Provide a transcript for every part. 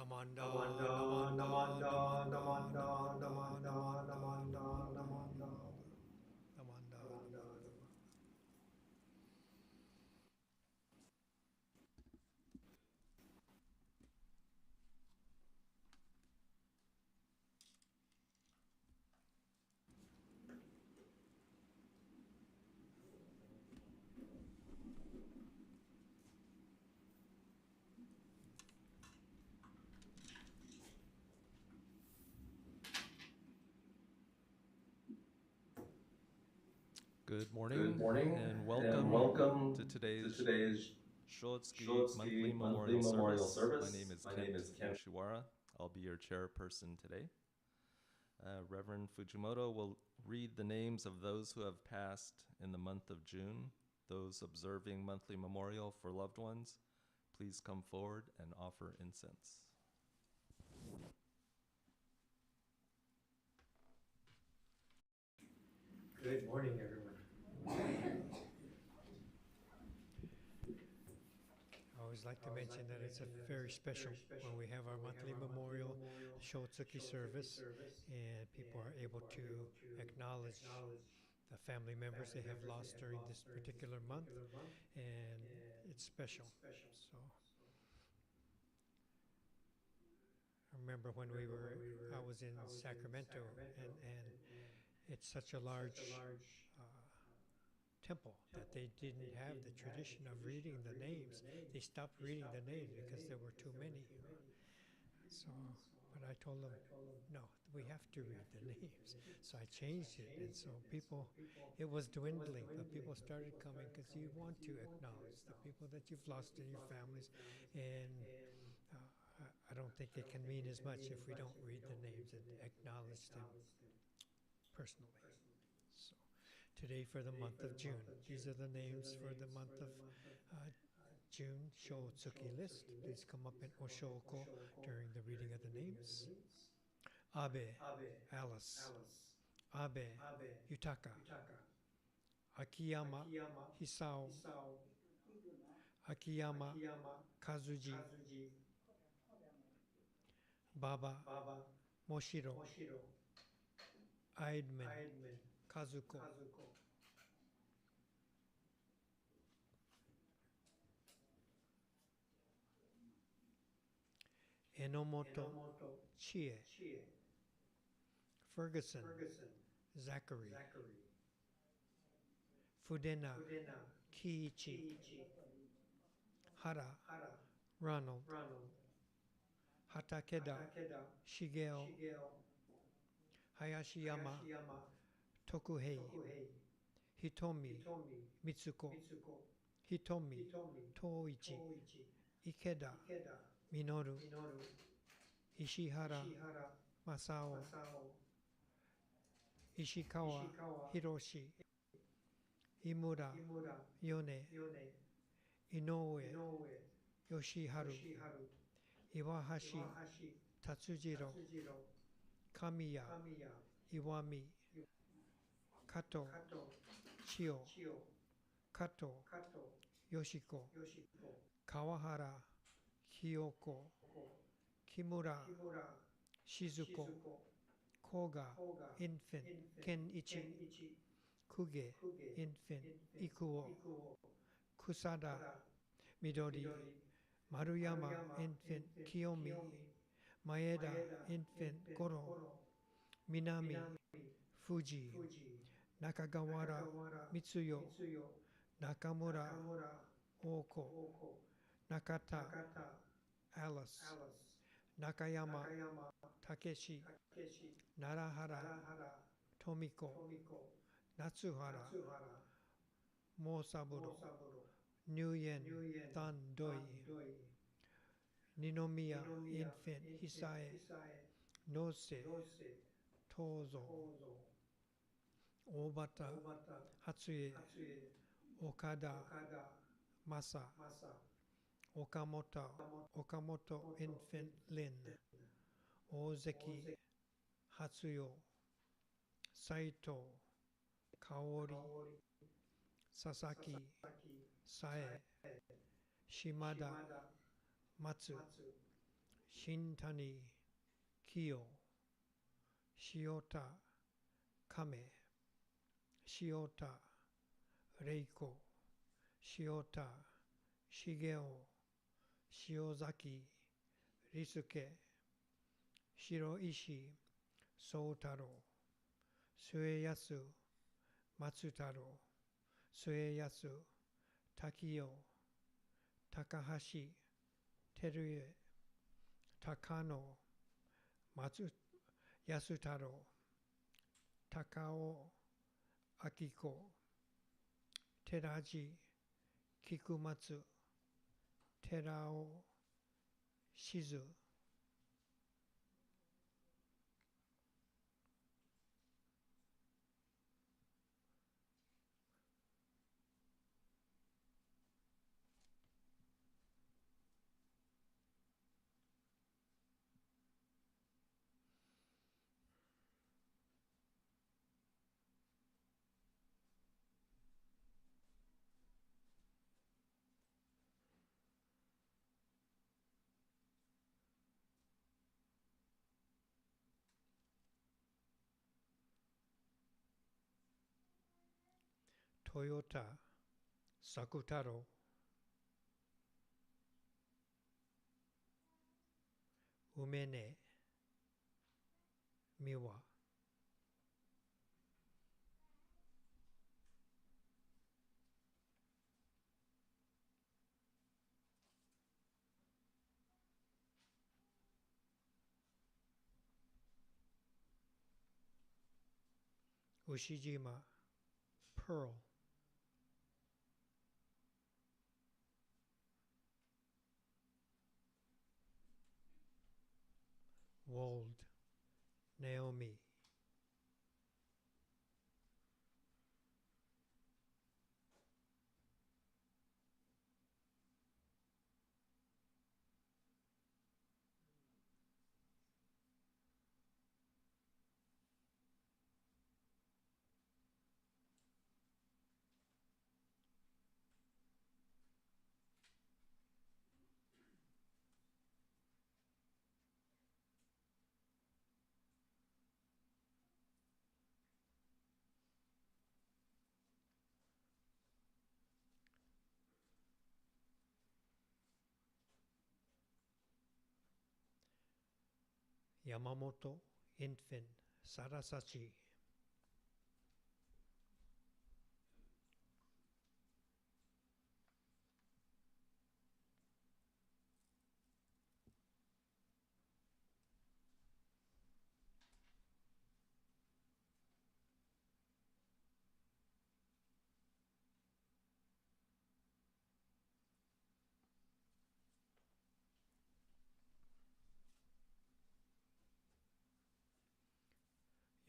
Namanda, Namanda, Namanda, Namanda, Namanda, Namanda, Namanda, Namanda, Namanda, Namanda, Namanda, Namanda, Namanda, Namanda. Good Good morning morning and and welcome welcome to to today's today's Shotsuki monthly Shotsuki monthly memorial memorial service. My service. name is My Kent name is Ken. Yoshiwara. I'll be your chairperson today. Reverend Fujimoto will read the names of those who have passed in the month of June. Those observing monthly memorial for loved ones, please come forward and offer incense. Good morning, everyone. I always like to mention that it's a very special when we have our monthly memorial Shotsuki service and people are able to acknowledge the family members they have lost during this particular month, and it's special. So I remember when I was in Sacramento, and it's such a large temple that they didn't have the tradition of reading the names. They stopped reading the names because there were too many. So, but I told them, no, we have to read the names. So I changed it, and so it was dwindling, but people started coming because you want to acknowledge the people that you've lost in your families, and I don't think it can mean as much if we don't read the names and acknowledge them personally. So today for the month of June, these are the names for the month of uh, June Shotsuki list. Please come up in Oshoko during the reading of the names. Abe, Alice. Abe, Yutaka. Akiyama, Hisao. Akiyama, Kazuji. Baba, Moshiro. Aidman, Kazuko. Enomoto, Chie. Ferguson, Zachary. Fudena, Kiichi. Hara, Ronald. Hatakeda, Shigeo. Hayashiyama, Tokuhei. Hitomi, Mitsuko. Hitomi, Toichi. Ikeda, Minoru. Ishihara, Masao. Ishikawa, Hiroshi. Imura, Yone. Inoue, Yoshiharu. Iwahashi, Tatsujiro. Kamiya, Iwami. Kato, Chio. Kato, Yoshiko. Kawahara, Hiyoko. Kimura, Shizuko. Koga, infant. Kenichi. Kuge, infant. Ikuo. Kusada, Midori. Maruyama, infant. Kiyomi. Maeda, infant. Goro. Minami, Fuji. Nakagawara, Mitsuyo. Nakamura, Oko. Nakata, Alice. Nakayama, Takeshi. Narahara, Tomiko. Natsuhara, Mosaburo. Nuyen, Tan Doi. Ninomiya, infant. Hisae. Nose, Tozo. Obata, Hatsue. Okada, Masa. Okamoto, infant. Lin. Ozeki, Hatsuyo. Saito, Kaori. Sasaki, Sae. Shimada, Matsu. Shintani Kyo, Shiota Kame, Shiota Reiko, Shiota Shigeo, Shiozaki Risuke, Shiroishi Soutaro, Sueyasu Matsutaro, Sueyasu Takio, Takahashi Teruye, Takano Yasutaro, Takao Akiko, Teraji Kikumatsu, Terao Shizu, Toyota Sakutaro, Umene Miwa, Ushijima Pearl, Wold Naomi, Yamamoto Infant Sarasachi,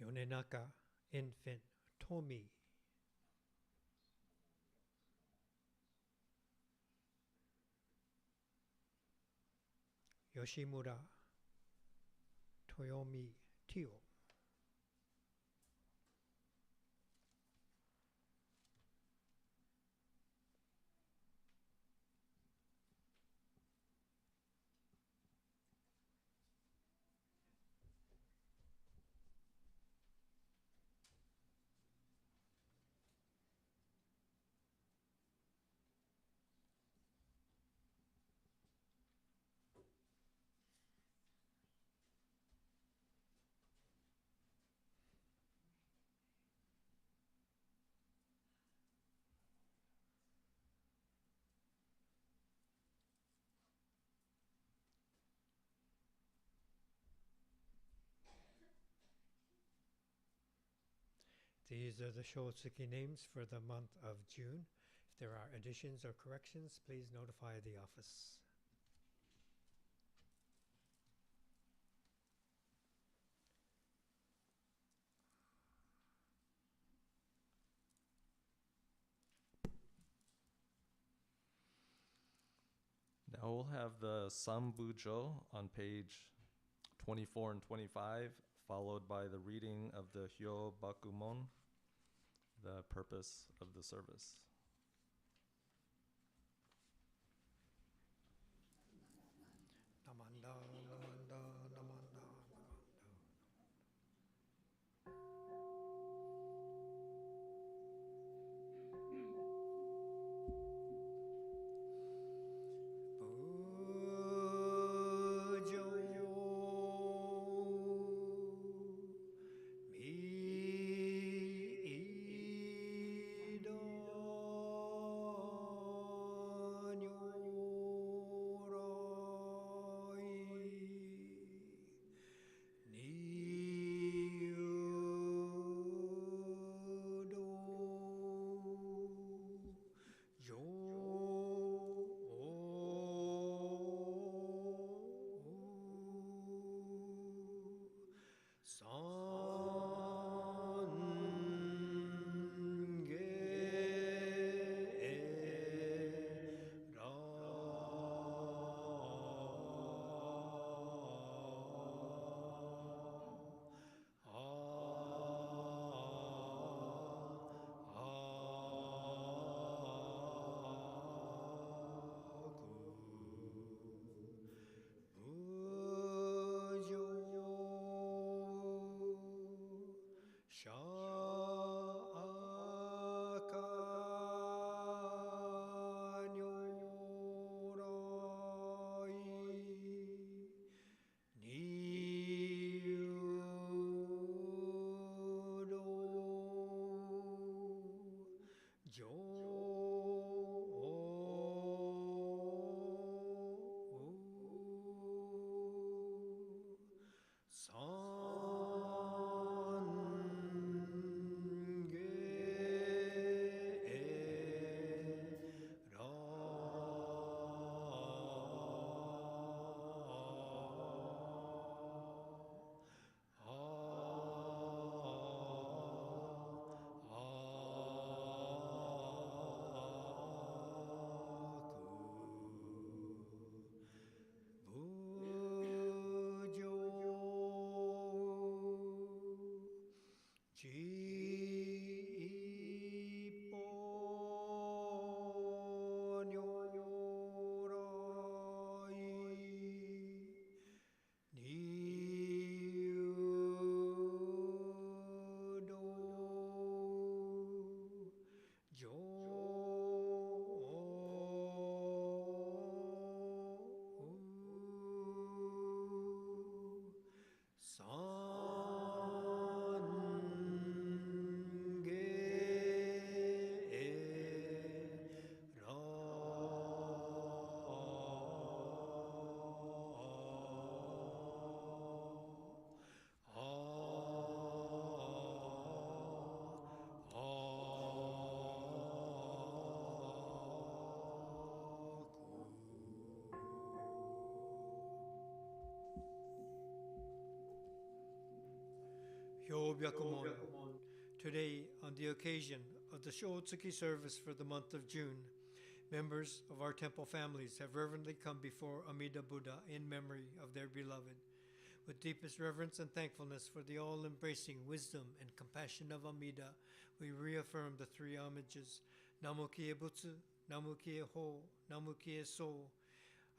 Yonenaka Infant Tomi, Yoshimura Toyomi Tio, These are the Shotsuki names for the month of June. If there are additions or corrections, please notify the office. Now we'll have the Sambujo on page 24 and 25, followed by the reading of the Hyo Bakumon, the purpose of the service. Namanda Kyobyakumon. Today, on the occasion of the Shotsuki service for the month of June, members of our temple families have reverently come before Amida Buddha in memory of their beloved. With deepest reverence and thankfulness for the all-embracing wisdom and compassion of Amida, we reaffirm the three homages, Namu Kie Butsu, Namu Kie Ho, Namu Kie So.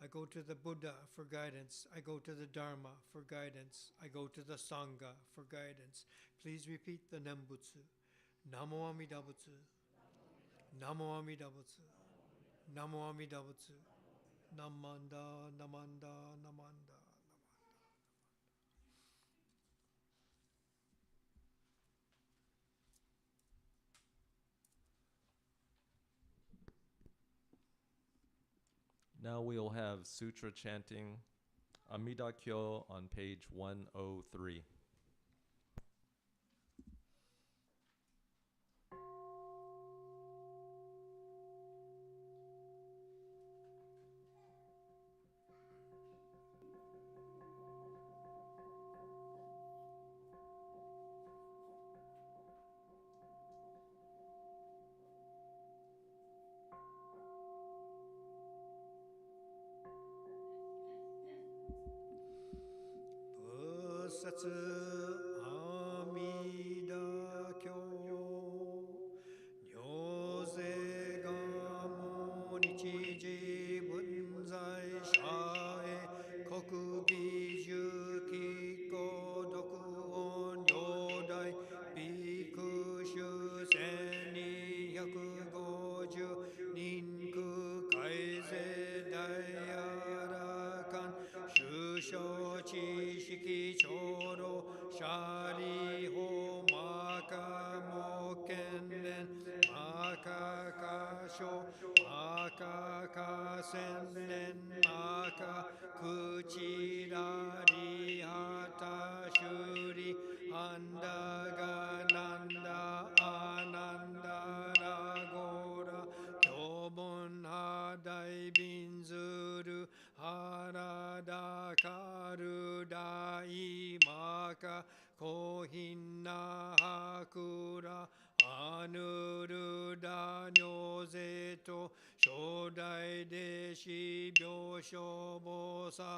I go to the Buddha for guidance. I go to the Dharma for guidance. I go to the Sangha for guidance. Please repeat the Nembutsu. Namo Amida Butsu. Namo Amida Butsu. Namo Amida Butsu. Namanda, Namanda, Namanda. Now we will have sutra chanting Amida Kyo on page 103. Satsu Amida Kyo Nyoze Gamo Nichiji Bunzai Shae Koku Giju Kiko Doku On Yodai Bikushu Seni Hyaku Goju Ninku Kaize Daiarakan Shusho Chishiki Choro Shari Ho Maka Mokenen Maka Kasho Maka Kasenen Maka Kuchirari Hata Shuri Andaga Nanda Ananda Ragora Kyobon Hadai Binzuru Harada Karudai Maka Kohina Hakura Anuruda Nyozeto Shodai Deshi Byosho Bosa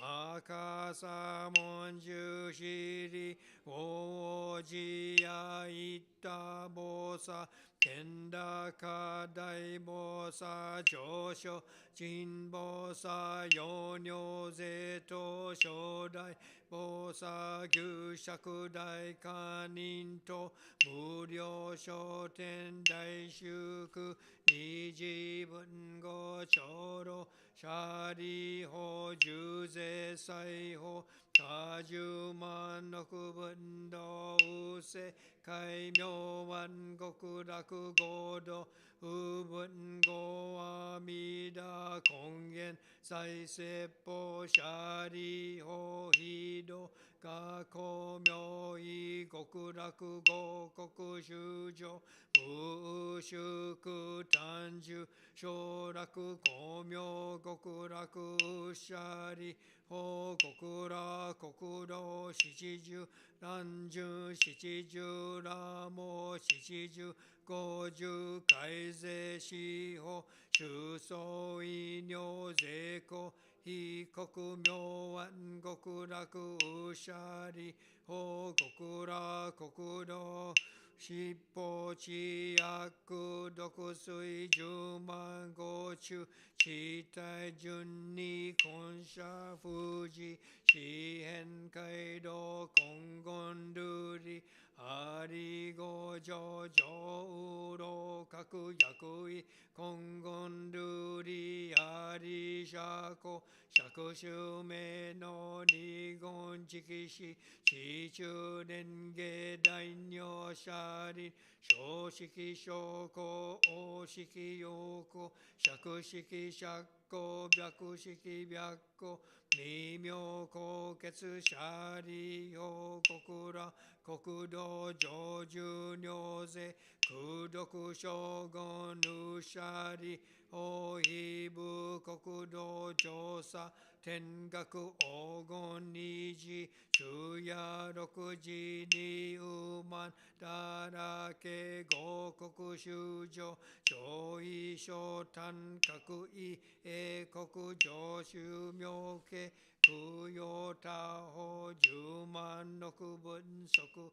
Makasa Monju Shiri Ojiya Ita Bosa Kenda Kadai Bosa Josho Jinbosa Yonyo Zeto Shodai Bosa Gyushakudai Kaninto Muryo Shoten Daishuku Niji Bungo Choro Shari Ho Juze Sai Ho Kaju Manoku Bundo Use Kai Myowan Gokuraku Godo Ubun Go Amida Kongen Sai Seppo Shari Ho Hido Gako Myoi Gokuraku Go Koku Shujo Mushuku Tanju Shoraku Komyo Gokuraku Shari Ho Gokura Kokuro Shichiju Ranju Shichiju Ramo Shichiju Goju Kaize Shiho Shuso Inyo Zeko Hikoku Myoan Gokuraku Ushari Ho Gokura Kokuro Shippo Chiyaku Dokusui Juman Gochu Chitai Junni Konsha Fuji Shihen Kaido Kongonduri Arigo Jojo Uro Kaku Yakui Kongonduri Ari Shako Shakushume no Nigon Chikishi Shichu Denge Dainyo Sharin Shoshiki Shoko Oshiki Yoko Shakushiki Shako Byakushiki Byako Nimyo Koketsu Shari Ho Kokura 国土上寿尿税空読将軍ぬしゃり法非部国土調査天学黄金二次昼夜六時にうまんだらけ五国修上上位小単各位英国上州名家供養他法十万六分則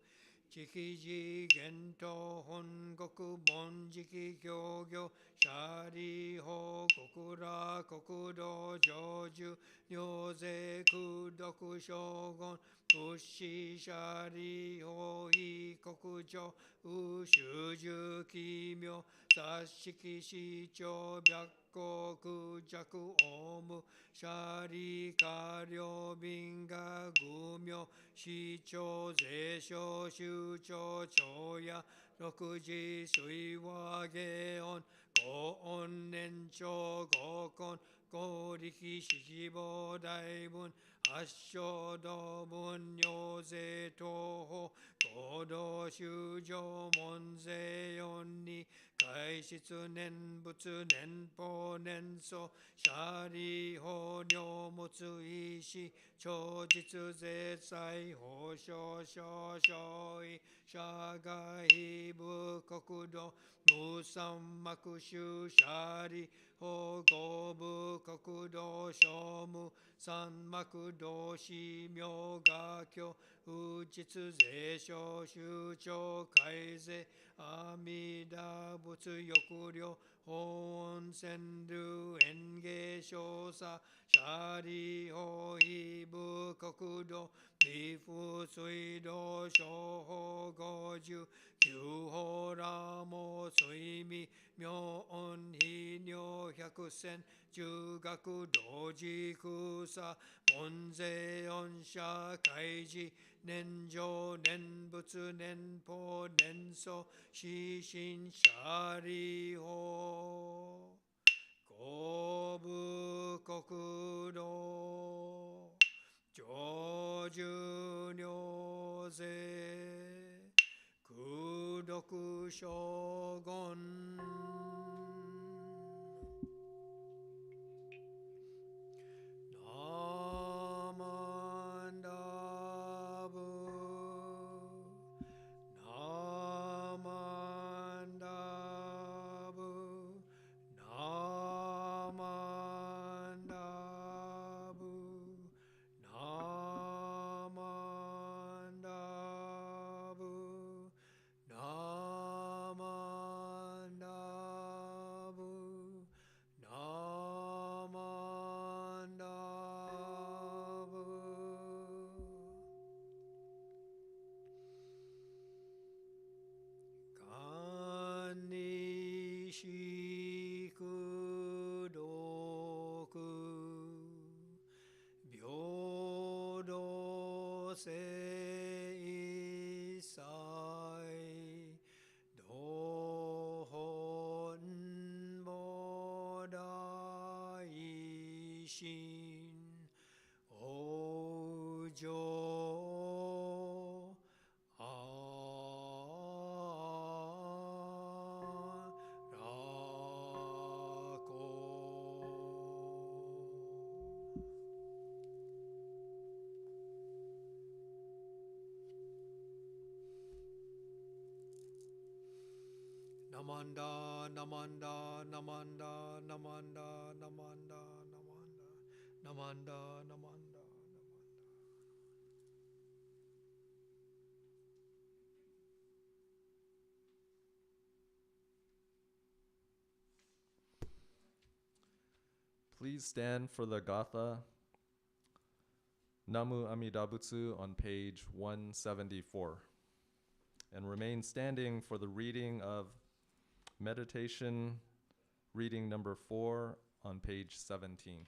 地域次元と本国本時期教業シャリ法国ら国土上州尿税空読将軍物資シャリ法非国上宇修十奇妙雑式市長白国弱オムシャリカ領民が愚名市長税商州長長や六時水和下音高音年長合根合力四時母大文八正道文尿税東方合同修上門税四に開出念仏年法年祖シャリ法尿物医師超実税財法少少少位社外部国土無三幕宗シャリ法合部国土商務三幕同士名画教不実税商州長改税阿弥陀仏欲量法音川流園芸少佐シャリ法非部国土利福水道小法五十九法ラモ水味妙音非尿百選中学同時空差門税音社会時年上念仏年法年祖死神シャリ法五部国土上寿尿税空読将軍ナマンダブナマンダブナマンダブナマンダブナマンダブナマンダブ観にしくどく平等性祭道本菩提心往生あらこナマンダナマンダナマンダナマンダナマンダナマンダナマンダナマンダPlease stand for the Gatha Namu Amida Butsu on page 174 and remain standing for the reading of meditation reading number 4 on page 17.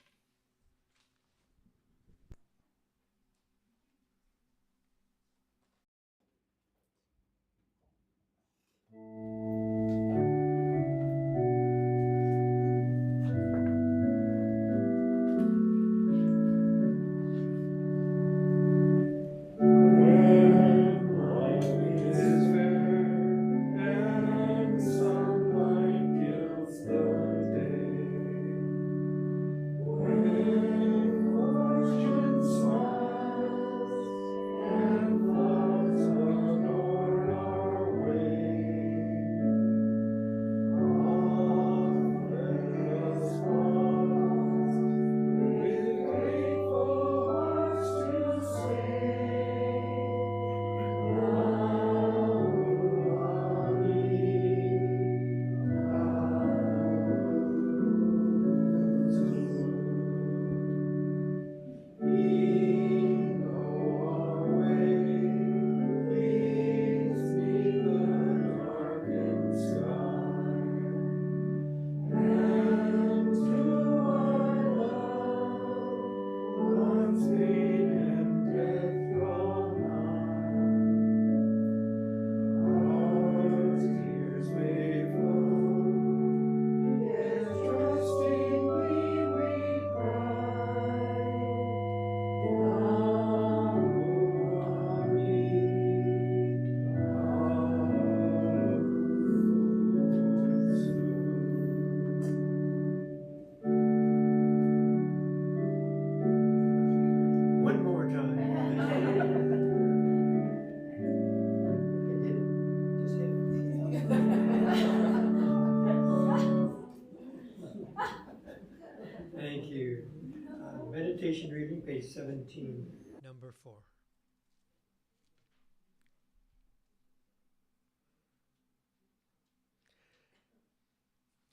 meditation reading, page 17. Number 4.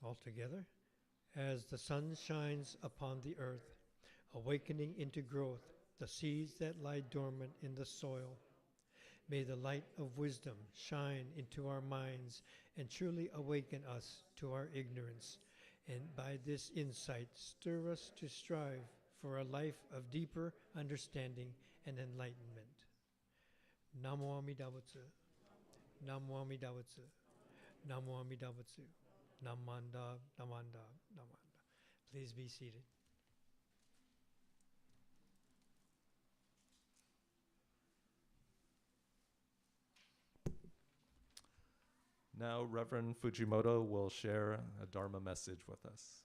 All together. As the sun shines upon the earth, awakening into growth the seeds that lie dormant in the soil, may the light of wisdom shine into our minds and truly awaken us to our ignorance, and by this insight stir us to strive for a life of deeper understanding and enlightenment. Namo Amida Butsu. Namo Amida Butsu. Namo Amida Butsu. Namanda, Namanda, Namanda. Please be seated. Now, Reverend Fujimoto will share a Dharma message with us.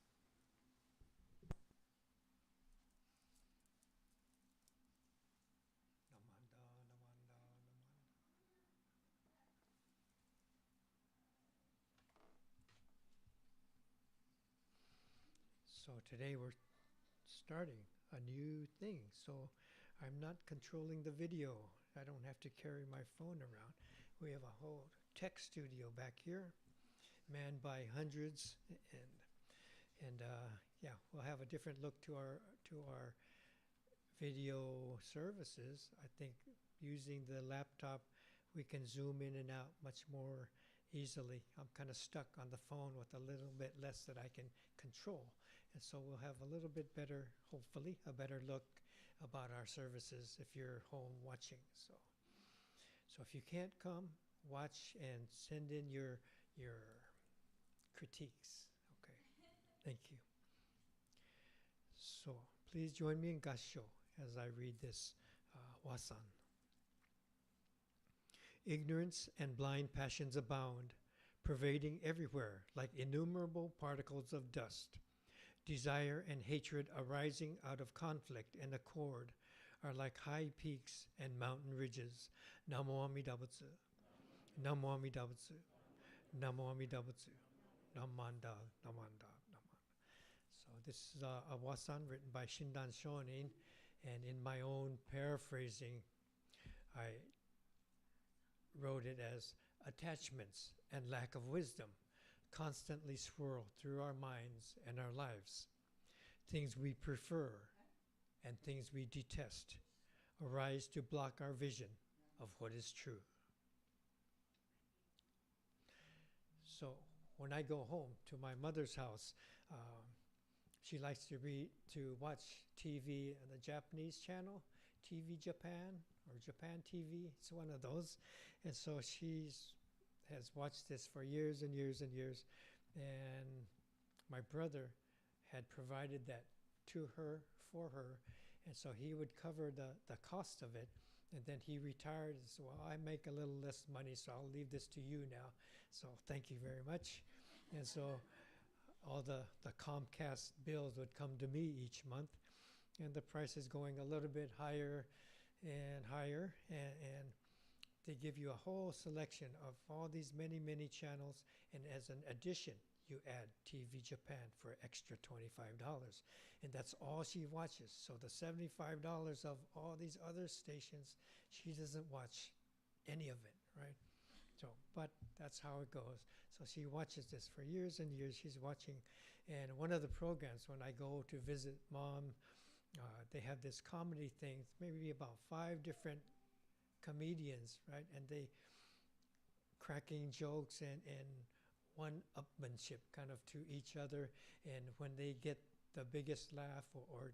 Namanda, Namanda, Namanda. So today we're starting a new thing. So I'm not controlling the video. I don't have to carry my phone around. We have a whole tech studio back here, manned by hundreds, and yeah, we'll have a different look to our video services. I think using the laptop, we can zoom in and out much more easily. I'm kind of stuck on the phone with a little bit less that I can control. And so we'll have a little bit better, hopefully, a better look about our services if you're home watching. So if you can't come, watch and send in your critiques. Okay, thank you. So please join me in Gassho as I read this Wasan. Ignorance and blind passions abound, pervading everywhere like innumerable particles of dust. Desire and hatred arising out of conflict and accord are like high peaks and mountain ridges. Namo Amida Butsu. Namo Amida Butsu. Namo Amida Butsu. Namanda, Namanda, Namanda. So this is a wasan written by Shindan Shonin, and in my own paraphrasing, I wrote it as attachments and lack of wisdom constantly swirl through our minds and our lives. Things we prefer and things we detest arise to block our vision of what is true. So when I go home to my mother's house, she likes to watch TV on the Japanese channel, TV Japan or Japan TV. It's one of those. And so has watched this for years and years and years. And my brother had provided that to her, for her. And so he would cover the cost of it. And then he retired and said, well, I make a little less money, so I'll leave this to you now. So thank you very much. And so all the Comcast bills would come to me each month. And the price is going a little bit higher and higher. And they give you a whole selection of all these many, many channels. And as an addition, you add TV Japan for extra $25. And that's all she watches. So the $75 of all these other stations, she doesn't watch any of it, right? So, but that's how it goes. So she watches this for years and years. She's watching. And one of the programs, when I go to visit Mom, they have this comedy thing, maybe about 5 different comedians, right? And they cracking jokes and one-upmanship kind of to each other. And when they get the biggest laugh or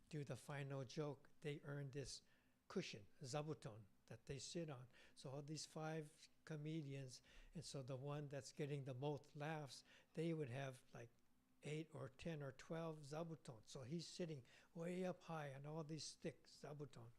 do the final joke, they earn this cushion, zabuton, that they sit on. So all these 5 comedians, and so the one that's getting the most laughs, they would have like 8 or 10 or 12 zabuton. So he's sitting way up high on all these thick zabuton.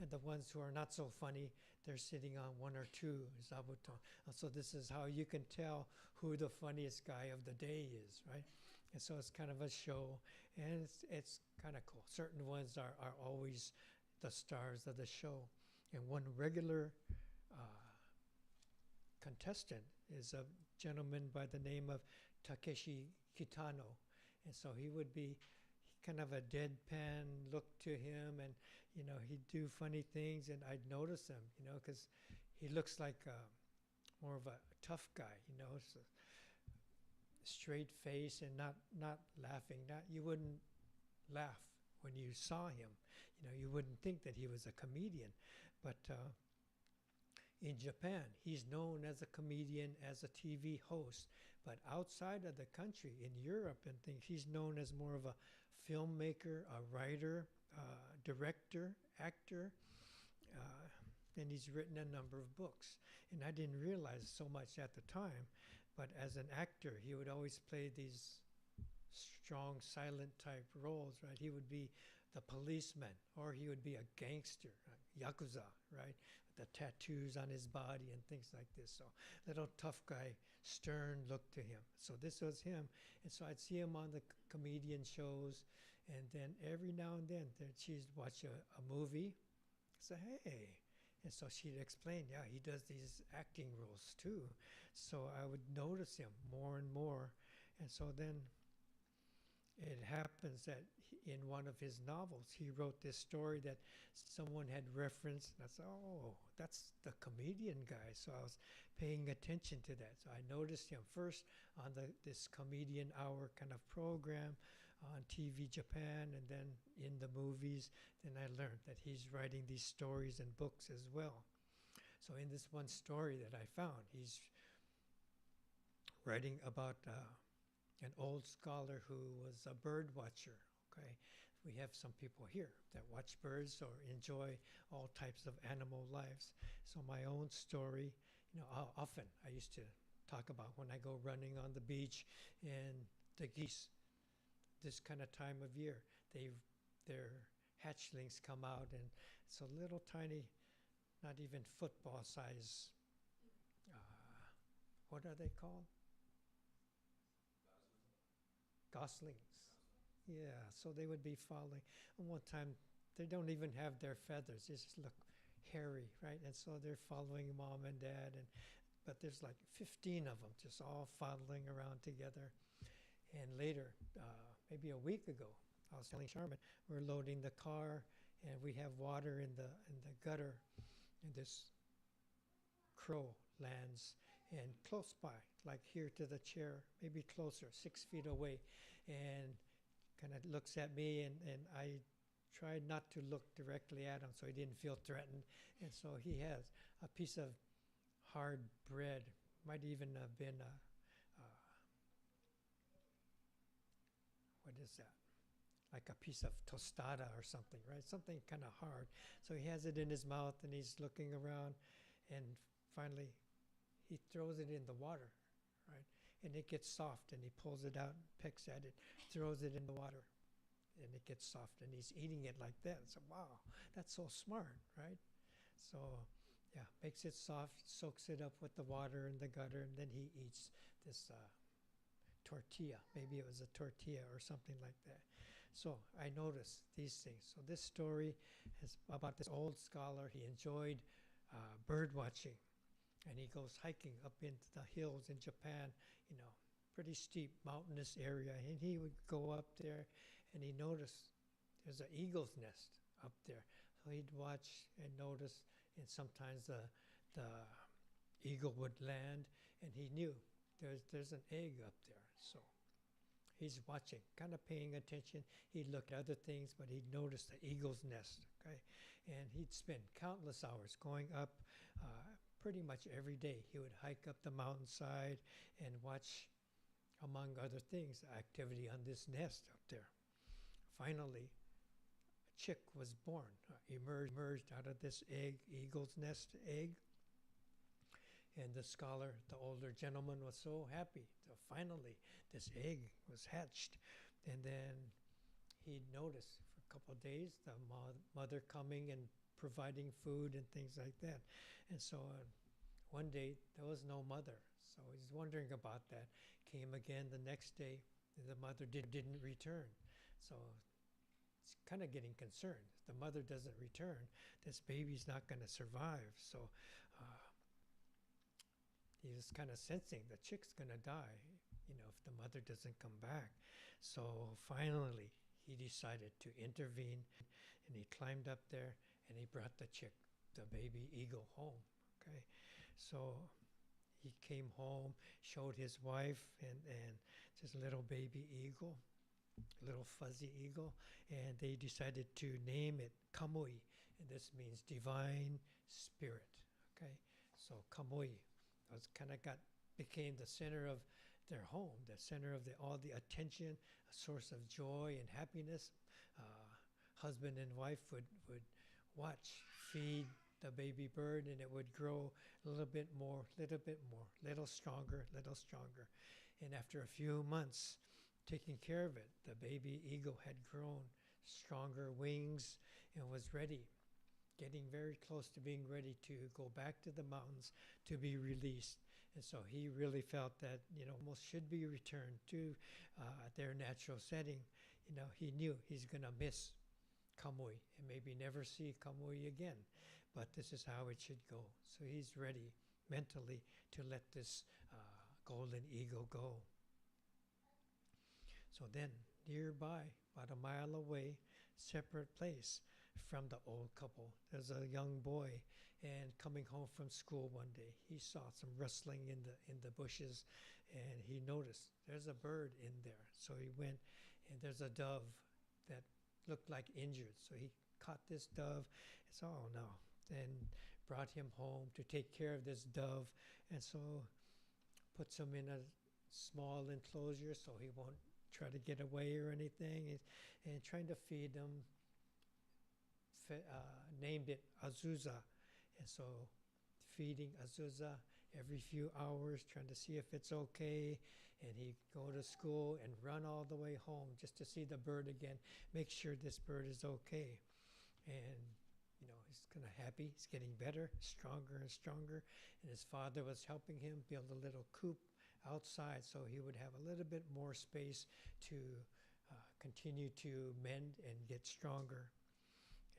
And the ones who are not so funny, they're sitting on 1 or 2 zabuton. And so this is how you can tell who the funniest guy of the day is, right? And so it's kind of a show, and it's kind of cool. Certain ones are always the stars of the show. And one regular contestant is a gentleman by the name of Takeshi Kitano. And so he kind of a deadpan look to him, and he'd do funny things, and I'd notice him, because he looks like more of a tough guy, so straight face and not laughing. Not you wouldn't laugh when you saw him. You wouldn't think that he was a comedian, but in Japan, he's known as a comedian, as a TV host. But outside of the country, in Europe and things, he's known as more of a filmmaker, a writer, director, actor, and he's written a number of books. And I didn't realize so much at the time, but as an actor, he would always play these strong, silent type roles, right? He would be the policeman, or he would be a gangster, yakuza, right? The tattoos on his body and things like this. So little tough guy, stern look to him. So this was him. And so I'd see him on the comedian shows. And then every now and then she'd watch a movie. Say, hey. And so she'd explain, yeah, he does these acting roles too. So I would notice him more and more. And so then it happens that in one of his novels, he wrote this story that someone had referenced. And I said, oh, that's the comedian guy. So I was paying attention to that. So I noticed him first on this Comedian Hour kind of program on TV Japan, and then in the movies. Then I learned that he's writing these stories and books as well. So in this one story that I found, he's writing about an old scholar who was a bird watcher. Okay, we have some people here that watch birds or enjoy all types of animal lives. So my own story, often I used to talk about when I go running on the beach, and the geese, this kind of time of year, their hatchlings come out, and it's a little tiny, not even football size. What are they called? Goslings. Yeah, so they would be falling. And one time, they don't even have their feathers. They just look hairy, right? And so they're following mom and dad. But there's like 15 of them just all following around together. And later, maybe a week ago, I was telling Sharman, we're loading the car, and we have water in the gutter. And this crow lands and close by, like here to the chair, maybe closer, 6 feet away, and kind of looks at me, and I tried not to look directly at him so he didn't feel threatened. And so he has a piece of hard bread, might even have been what is that? Like a piece of tostada or something, right? Something kind of hard. So he has it in his mouth, and he's looking around, and finally he throws it in the water, right? And it gets soft, and he pulls it out, pecks at it, throws it in the water, and it gets soft, and he's eating it like that. So wow, that's so smart, right? So yeah, makes it soft, soaks it up with the water in the gutter, and then he eats this tortilla. Maybe it was a tortilla or something like that. So I noticed these things. So this story is about this old scholar. He enjoyed bird watching, and he goes hiking up into the hills in Japan, pretty steep mountainous area. And he would go up there, and he noticed there's an eagle's nest up there. So he'd watch and notice, and sometimes the eagle would land, and he knew there's an egg up there. So he's watching, kind of paying attention. He'd look at other things, but he'd notice the eagle's nest, okay? And he'd spend countless hours going up pretty much every day. He would hike up the mountainside and watch, among other things, the activity on this nest up there. Finally, a chick was born, emerged out of this eagle's nest egg. And the scholar, the older gentleman, was so happy. So finally, this egg was hatched. And then he noticed for a couple of days the mother coming and providing food and things like that. And so one day, there was no mother. So he's wondering about that. Came again the next day, and the mother didn't return. So it's kind of getting concerned. If the mother doesn't return, this baby's not going to survive. So he was kind of sensing the chick's going to die, if the mother doesn't come back. So finally, he decided to intervene, and he climbed up there and he brought the baby eagle home. Okay, so he came home, showed his wife and this little baby eagle, little fuzzy eagle, and they decided to name it Kamui, and this means divine spirit. Okay, so Kamui was kind of became the center of their home, the center of all the attention, a source of joy and happiness. Husband and wife would watch, feed the baby bird, and it would grow a little bit more, little stronger, little stronger. And after a few months taking care of it, the baby eagle had grown stronger wings and was ready, getting very close to being ready to go back to the mountains to be released. And so he really felt that, almost should be returned to their natural setting. He knew he's going to miss Kamui and maybe never see Kamui again. But this is how it should go. So he's ready mentally to let this golden eagle go. So then, nearby, about a mile away, separate place from the old couple, there's a young boy, and coming home from school one day, he saw some rustling in the bushes, and he noticed there's a bird in there. So he went, and there's a dove that looked like injured. So he caught this dove. It's, oh no, and brought him home to take care of this dove, and so puts him in a small enclosure so he won't try to get away or anything, and trying to feed him. Named it Azusa, and so feeding Azusa every few hours, trying to see if it's okay, and he'd go to school and run all the way home just to see the bird again, make sure this bird is okay. And he's kind of happy, he's getting better, stronger and stronger, and his father was helping him build a little coop outside so he would have a little bit more space to continue to mend and get stronger.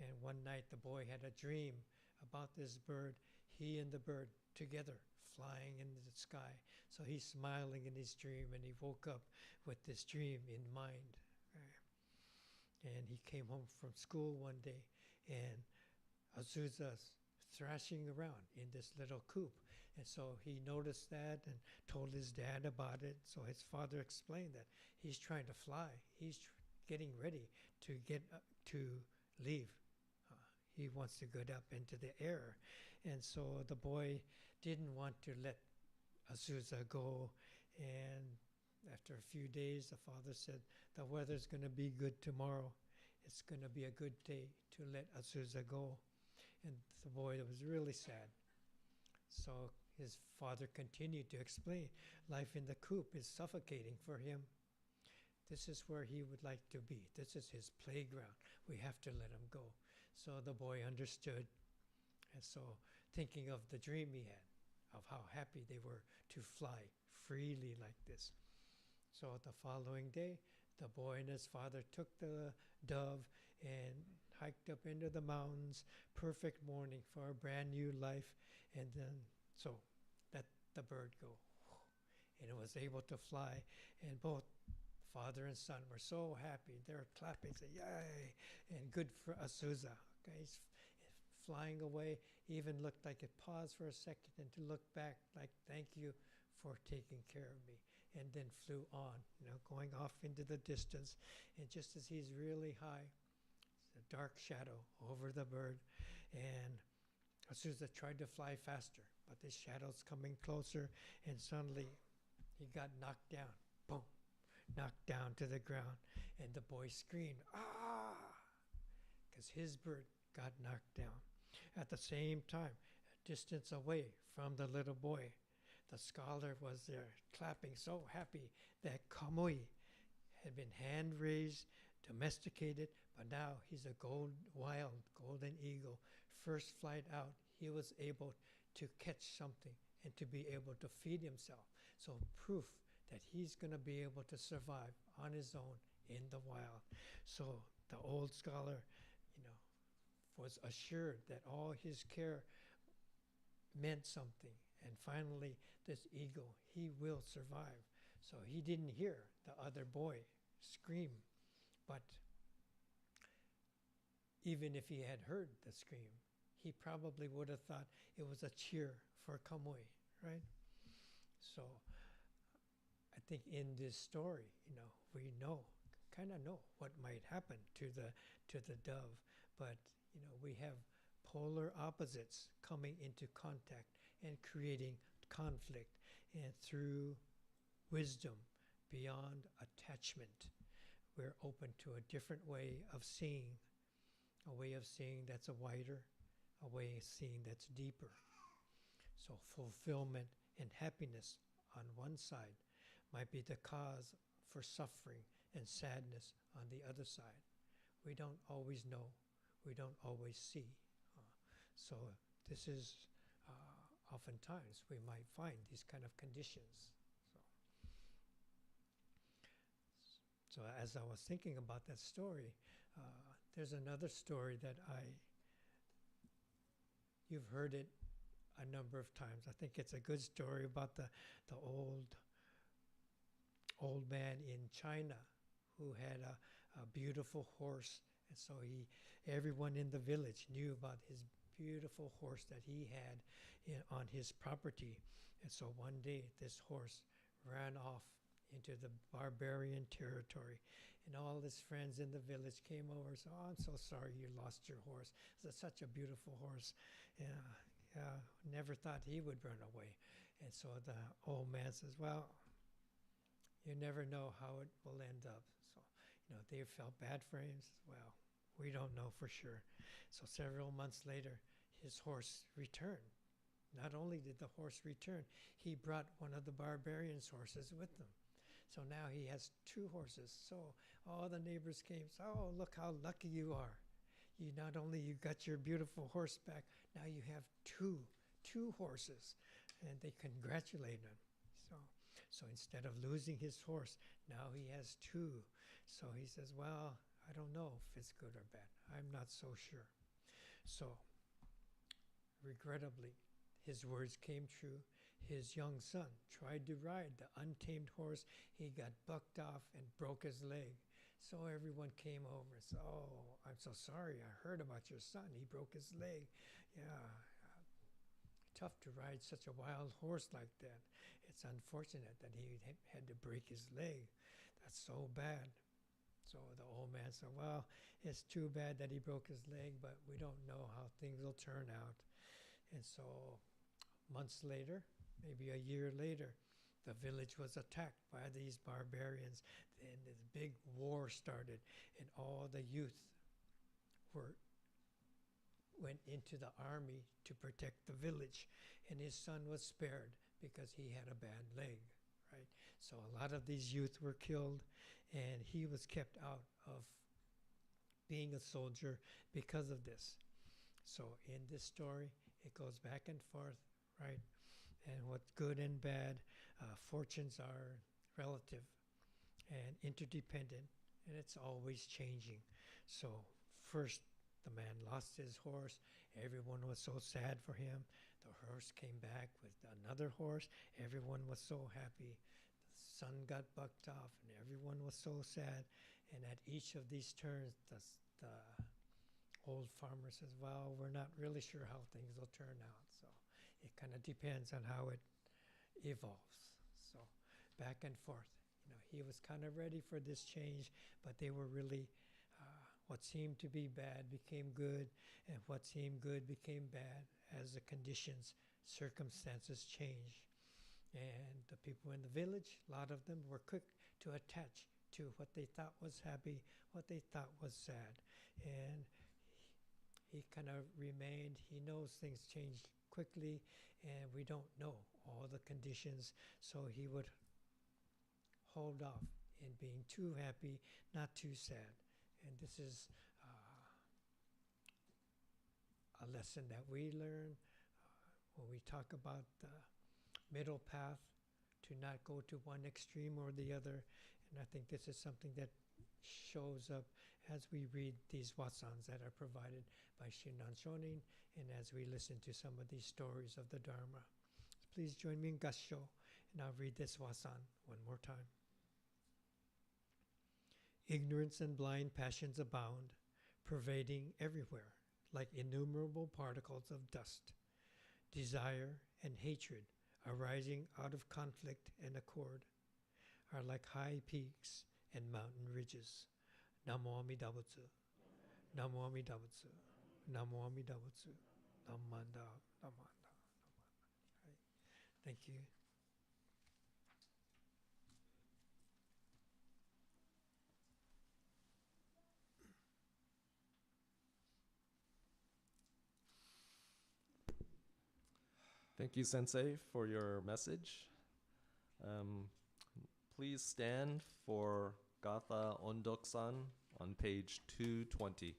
And one night the boy had a dream about this bird, he and the bird together flying in the sky. So he's smiling in his dream, and he woke up with this dream in mind. And he came home from school one day, and Azusa's thrashing around in this little coop. And so he noticed that and told his dad about it. So his father explained that he's trying to fly. He's getting ready to to leave. He wants to get up into the air. And so the boy didn't want to let Azusa go. And after a few days, the father said, the weather's going to be good tomorrow. It's going to be a good day to let Azusa go. And the boy was really sad. So his father continued to explain, life in the coop is suffocating for him. This is where he would like to be. This is his playground. We have to let him go. So the boy understood. And so thinking of the dream he had, of how happy they were to fly freely like this. So the following day, the boy and his father took the dove and hiked up into the mountains. Perfect morning for a brand new life. And then, so let the bird go. And it was able to fly. And both father and son were so happy. They were clapping, saying, yay, and good for Azusa. Okay, he's flying away, even looked like it paused for a second and to look back like, thank you for taking care of me. And then flew on, going off into the distance. And just as he's really high, a dark shadow over the bird. And Azusa tried to fly faster, but the shadow's coming closer, and suddenly he got knocked down. Boom. Knocked down to the ground, and the boy screamed, ah, because his bird got knocked down. At the same time, a distance away from the little boy, the scholar was there clapping, so happy that Kamui had been hand-raised, domesticated, but now he's a wild golden eagle. First flight out, he was able to catch something and to be able to feed himself. So proof that he's going to be able to survive on his own in the wild. So the old scholar, was assured that all his care meant something. And finally, this eagle, he will survive. So he didn't hear the other boy scream, but even if he had heard the scream, he probably would have thought it was a cheer for Kamui, right? So I think in this story, we kind of know what might happen to the dove, but we have polar opposites coming into contact and creating conflict, and through wisdom beyond attachment, we're open to a different way of seeing, a way of seeing that's a wider, a way of seeing that's deeper. So fulfillment and happiness on one side might be the cause for suffering and sadness on the other side. We don't always know. We don't always see. So this is oftentimes we might find these kind of conditions. So as I was thinking about that story, there's another story that you've heard it a number of times. I think it's a good story about the old man in China who had a beautiful horse, and so everyone in the village knew about his beautiful horse that he had on his property. And so one day this horse ran off into the barbarian territory, and all his friends in the village came over and said, "Oh, I'm so sorry you lost your horse. It's such a beautiful horse. Yeah, never thought he would run away." And so the old man says, "Well, you never know how it will end up." So, they felt bad for him. Well, we don't know for sure. So several months later, his horse returned. Not only did the horse return, he brought one of the barbarians' horses with him. So now he has two horses. So all the neighbors came, "Oh, look how lucky you are. Not only you got your beautiful horse back, now you have two horses." And they congratulate him. So instead of losing his horse, now he has two. So he says, "Well, I don't know if it's good or bad. I'm not so sure." So regrettably, his words came true. His young son tried to ride the untamed horse. He got bucked off and broke his leg. So everyone came over and said, "Oh, I'm so sorry. I heard about your son. He broke his leg. Yeah, tough to ride such a wild horse like that. It's unfortunate that he had to break his leg. That's so bad." So the old man said, "Well, it's too bad that he broke his leg, but we don't know how things will turn out." And so months later, maybe a year later, the village was attacked by these barbarians, and this big war started, and all the youth went into the army to protect the village, and his son was spared because he had a bad leg, right? So a lot of these youth were killed, and he was kept out of being a soldier because of this. So in this story, it goes back and forth, right? And what's good and bad, fortunes are relative and interdependent, and it's always changing. So first, the man lost his horse. Everyone was so sad for him. The horse came back with another horse. Everyone was so happy. The son got bucked off, and everyone was so sad. And at each of these turns, the old farmer says, "Well, we're not really sure how things will turn out." So it kind of depends on how it evolves. So back and forth. He was kind of ready for this change, but they were really, what seemed to be bad became good, and what seemed good became bad as the conditions, circumstances changed. And the people in the village, a lot of them were quick to attach to what they thought was happy, what they thought was sad. And he kind of remained. He knows things change quickly, and we don't know all the conditions, so he would hold off in being too happy, not too sad. And this is a lesson that we learn when we talk about the middle path, to not go to one extreme or the other. And I think this is something that shows up as we read these wasans that are provided by Shinran Shonin, and as we listen to some of these stories of the Dharma. Please join me in Gassho, and I'll read this wasan one more time. Ignorance and blind passions abound. pervading everywhere, like innumerable particles of dust. Desire and hatred arising out of conflict and accord are like high peaks and mountain ridges. Namo Amida Butsu. Namo Amida Butsu. Namo Amida Butsu. Namanda. Namanda. Right. Thank you. Thank you, Sensei, for your message. Please stand for Gatha Ondoksan on page 220.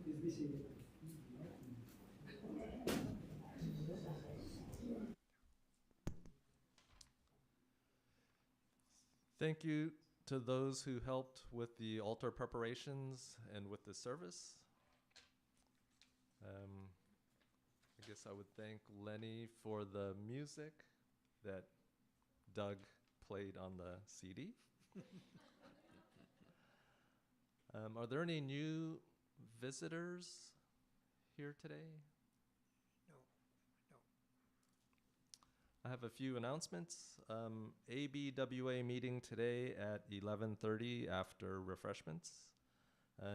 Please be seated. Thank you to those who helped with the altar preparations and with the service. I guess I would thank Lenny for the music that Doug played on the CD. Are there any new visitors here today? No. I have a few announcements. ABWA meeting today at 11:30 after refreshments.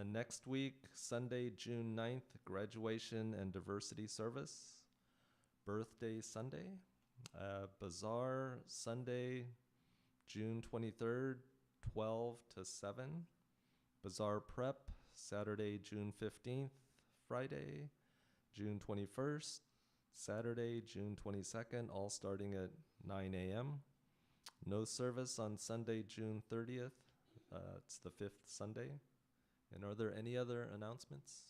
Next week, Sunday, June 9th, graduation and diversity service. Birthday Sunday. Bazaar Sunday, June 23rd, 12 to 7. Bazaar Prep, Saturday, June 15th, Friday, June 21st, Saturday, June 22nd, all starting at 9 a.m. No service on Sunday, June 30th. It's the 5th Sunday. And are there any other announcements?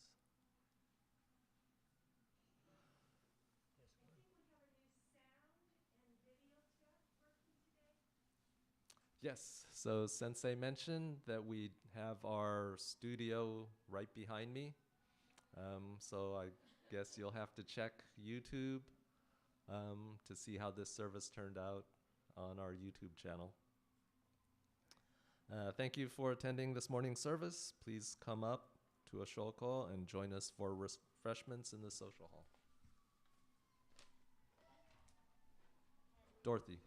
Yes, so Sensei mentioned that we have our studio right behind me. So I guess you'll have to check YouTube to see how this service turned out on our YouTube channel. Thank you for attending this morning's service. Please come up to a shoko and join us for refreshments in the social hall. Dorothy.